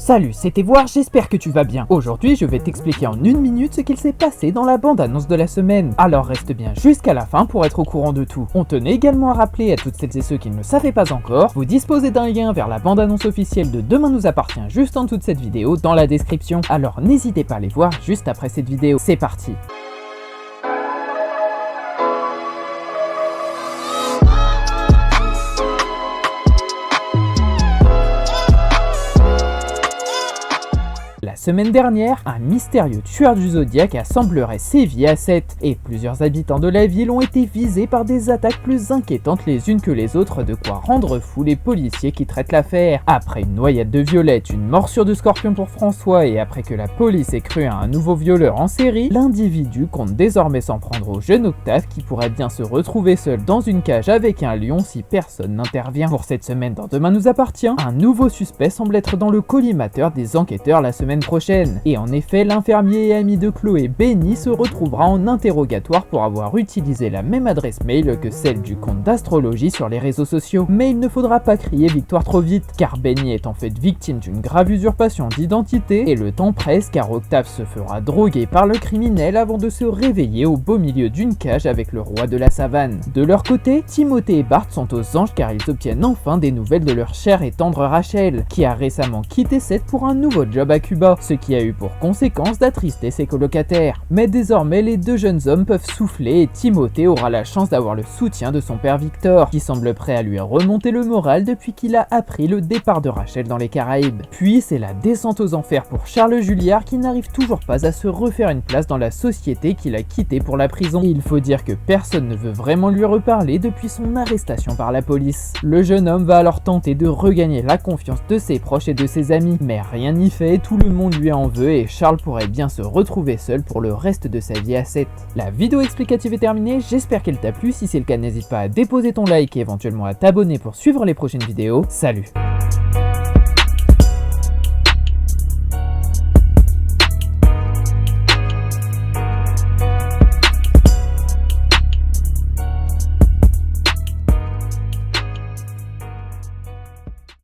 Salut, c'était Voir, j'espère que tu vas bien. Aujourd'hui, je vais t'expliquer en une minute ce qu'il s'est passé dans la bande-annonce de la semaine. Alors reste bien jusqu'à la fin pour être au courant de tout. On tenait également à rappeler à toutes celles et ceux qui ne le savaient pas encore, vous disposez d'un lien vers la bande-annonce officielle de Demain nous appartient juste en dessous de cette vidéo dans la description. Alors n'hésitez pas à les voir juste après cette vidéo. C'est parti. La semaine dernière, un mystérieux tueur du Zodiaque semblerait sévi à Seth, et plusieurs habitants de la ville ont été visés par des attaques plus inquiétantes les unes que les autres, de quoi rendre fou les policiers qui traitent l'affaire. Après une noyade de Violette, une morsure de Scorpion pour François, et après que la police ait cru à un nouveau violeur en série, l'individu compte désormais s'en prendre au jeune Octave qui pourrait bien se retrouver seul dans une cage avec un lion si personne n'intervient. Pour cette semaine dans Demain nous appartient, un nouveau suspect semble être dans le collimateur des enquêteurs la semaine prochaine. Et en effet, l'infirmier et ami de Chloé, Benny, se retrouvera en interrogatoire pour avoir utilisé la même adresse mail que celle du compte d'astrologie sur les réseaux sociaux. Mais il ne faudra pas crier victoire trop vite, car Benny est en fait victime d'une grave usurpation d'identité, et le temps presse car Octave se fera droguer par le criminel avant de se réveiller au beau milieu d'une cage avec le roi de la savane. De leur côté, Timothée et Bart sont aux anges car ils obtiennent enfin des nouvelles de leur chère et tendre Rachel, qui a récemment quitté Seth pour un nouveau job à Cuba, ce qui a eu pour conséquence d'attrister ses colocataires. Mais désormais, les deux jeunes hommes peuvent souffler et Timothée aura la chance d'avoir le soutien de son père Victor, qui semble prêt à lui remonter le moral depuis qu'il a appris le départ de Rachel dans les Caraïbes. Puis c'est la descente aux enfers pour Charles Julliard qui n'arrive toujours pas à se refaire une place dans la société qu'il a quittée pour la prison. Et il faut dire que personne ne veut vraiment lui reparler depuis son arrestation par la police. Le jeune homme va alors tenter de regagner la confiance de ses proches et de ses amis, mais rien n'y fait, tout le monde lui en veut et Charles pourrait bien se retrouver seul pour le reste de sa vie à Seth. La vidéo explicative est terminée, j'espère qu'elle t'a plu, si c'est le cas n'hésite pas à déposer ton like et éventuellement à t'abonner pour suivre les prochaines vidéos. Salut!